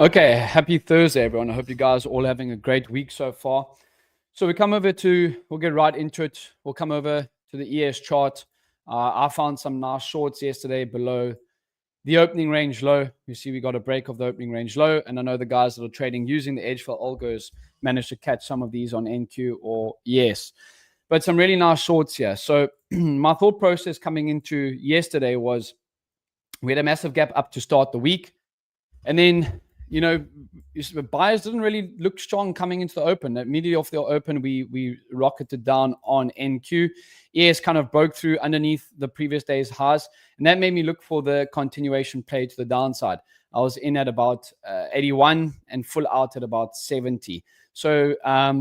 Okay, happy Thursday, everyone. I hope you guys are all having a great week so far. So we'll get right into it. We'll come over to the ES chart. I found some nice shorts yesterday below the opening range low. You see, we got a break of the opening range low, and I know the guys that are trading using the edgeful algos managed to catch some of these on NQ or ES. But some really nice shorts here. So my thought process coming into yesterday was we had a massive gap up to start the week. And then, buyers didn't really look strong coming into the open. Immediately off the open, we rocketed down on NQ. ES kind of broke through underneath the previous day's highs, and that made me look for the continuation play to the downside. I was in at about 81 and full out at about 70. So, a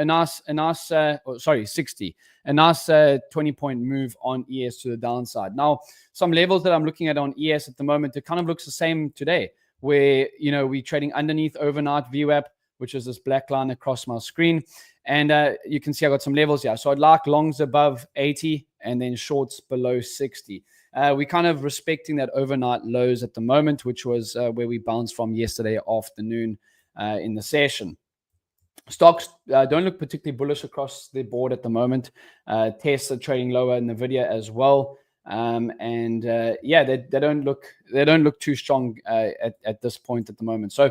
nice 60. A nice 20-point move on ES to the downside. Now, some levels that I'm looking at on ES at the moment, it kind of looks the same today, where we're trading underneath overnight VWAP, which is this black line across my screen, and you can see I got some levels here. So I'd like longs above 80 and then shorts below 60. We're kind of respecting that overnight lows at the moment, which was where we bounced from yesterday afternoon in the session. Stocks don't look particularly bullish across the board at the moment. Tesla trading lower, Nvidia as well. They don't look too strong at this point at the moment. So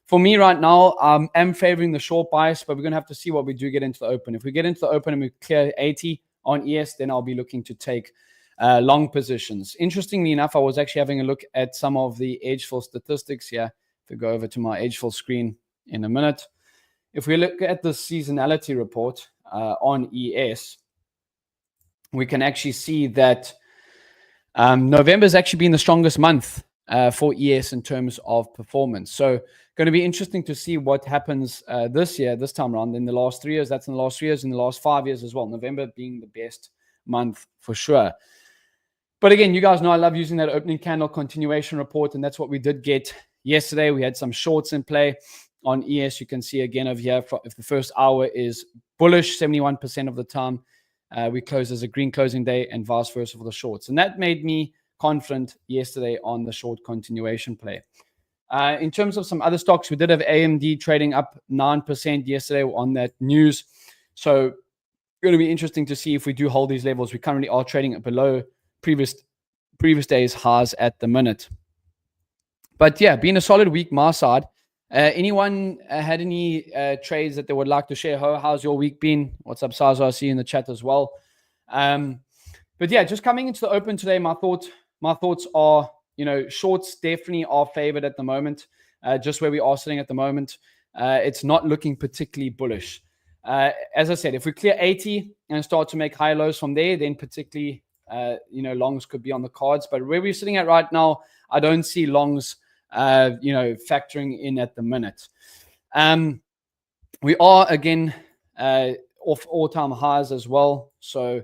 for me right now, I'm favoring the short bias, but we're gonna have to see what we do get into the open. If we get into the open and we clear 80 on ES, then I'll be looking to take long positions. Interestingly enough, I was actually having a look at some of the edgeful statistics here. If we go over to my edgeful screen in a minute, if we look at the seasonality report on ES, we can actually see that November has actually been the strongest month for ES in terms of performance. So going to be interesting to see what happens this time around. In the last 3 years, that's in the last 3 years, in the last 5 years as well. November being the best month for sure. But again, you guys know I love using that opening candle continuation report, and that's what we did get yesterday. We had some shorts in play on ES. You can see again over here, if the first hour is bullish, 71% of the time, we close as a green closing day, and vice versa for the shorts. And that made me confident yesterday on the short continuation play. In terms of some other stocks, we did have AMD trading up 9% yesterday on that news. So going to be interesting to see if we do hold these levels. We currently are trading below previous day's highs at the minute. But yeah, being a solid week, my side. Anyone had any trades that they would like to share? How's your week been? What's up, Sazo? I see you in the chat as well. But yeah, just coming into the open today, my thoughts are, shorts definitely are favored at the moment. Just where we are sitting at the moment, it's not looking particularly bullish. As I said, if we clear 80 and start to make high lows from there, then particularly, longs could be on the cards. But where we're sitting at right now, I don't see longs factoring in at the minute. We are again off all-time highs as well. So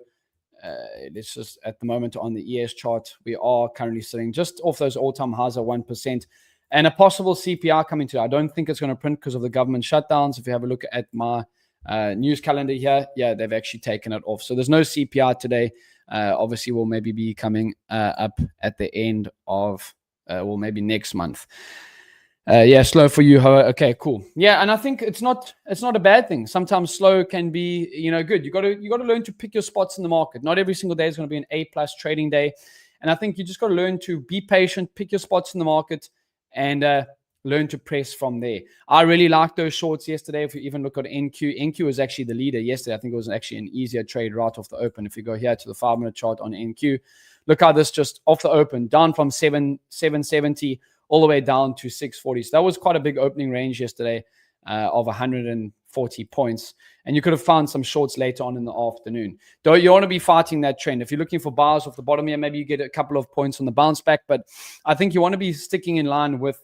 it's just at the moment on the ES chart, we are currently sitting just off those all-time highs at 1%. And a possible CPI coming today. I don't think it's going to print because of the government shutdowns. If you have a look at my news calendar here, yeah, they've actually taken it off. So there's no CPI today. Obviously, will maybe be coming up at the end of maybe next month. Slow for you, Hoa. Okay, cool. Yeah, and I think it's not a bad thing. Sometimes slow can be, good. You got to learn to pick your spots in the market. Not every single day is going to be an A+ trading day, and I think you just got to learn to be patient, pick your spots in the market, and learn to press from there. I really liked those shorts yesterday. If you even look at NQ was actually the leader yesterday. I think it was actually an easier trade right off the open. If you go here to the 5-minute chart on NQ, look how this just off the open, down from 770 all the way down to 640. So that was quite a big opening range yesterday of 140 points. And you could have found some shorts later on in the afternoon. Though you want to be fighting that trend. If you're looking for bars off the bottom here, maybe you get a couple of points on the bounce back. But I think you want to be sticking in line with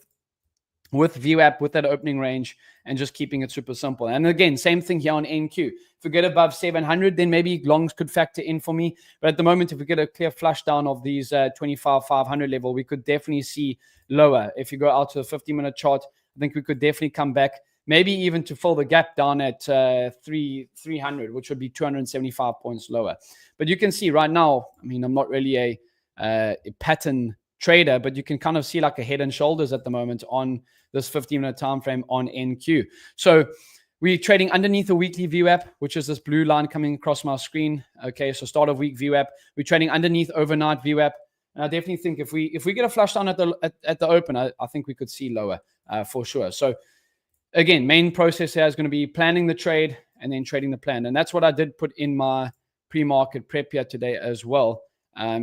VWAP, with that opening range, and just keeping it super simple. And again, same thing here on NQ. If we get above 700, then maybe longs could factor in for me. But at the moment, if we get a clear flush down of these 25,500 level, we could definitely see lower. If you go out to the 50-minute chart, I think we could definitely come back, maybe even to fill the gap down at 300, which would be 275 points lower. But you can see right now, I mean, I'm not really a pattern trader, but you can kind of see like a head and shoulders at the moment on this 15-minute time frame on NQ. So we're trading underneath the weekly VWAP, which is this blue line coming across my screen. Okay, so start of week VWAP. We're trading underneath overnight VWAP. And I definitely think if we get a flush down at the open, I think we could see lower for sure. So again, main process here is going to be planning the trade and then trading the plan. And that's what I did put in my pre-market prep here today as well,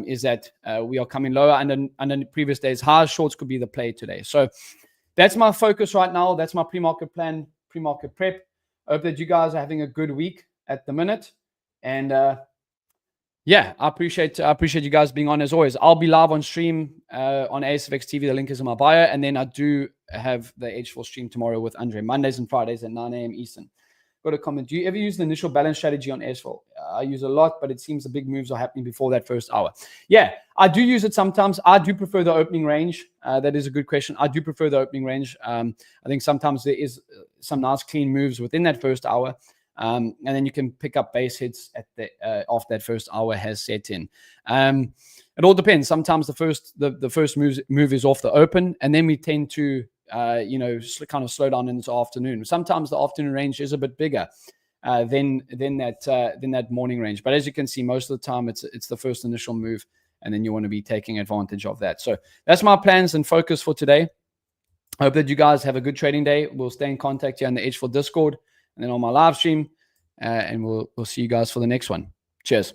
is that we are coming lower under the previous days. High shorts could be the play today. So that's my focus right now. That's my pre-market plan, pre-market prep. I hope that you guys are having a good week at the minute. And yeah, I appreciate you guys being on as always. I'll be live on stream on ASFX TV. The link is in my bio. And then I do have the edgeful stream tomorrow with Andre, Mondays and Fridays at 9 a.m. Eastern. Got a comment. Do you ever use the initial balance strategy on edgeful? I use a lot, but it seems the big moves are happening before that first hour. Yeah, I do use it sometimes. I do prefer the opening range. That is a good question. I do prefer the opening range. I think sometimes there is some nice clean moves within that first hour. And then you can pick up base hits at the after that first hour has set in. It all depends. Sometimes the first move is off the open, and then we tend to kind of slow down in this afternoon. Sometimes the afternoon range is a bit bigger than that morning range. But as you can see, most of the time it's the first initial move, and then you want to be taking advantage of that. So that's my plans and focus for today. I hope that you guys have a good trading day. We'll stay in contact here on the edgeful Discord and then on my live stream, and we'll see you guys for the next one. Cheers.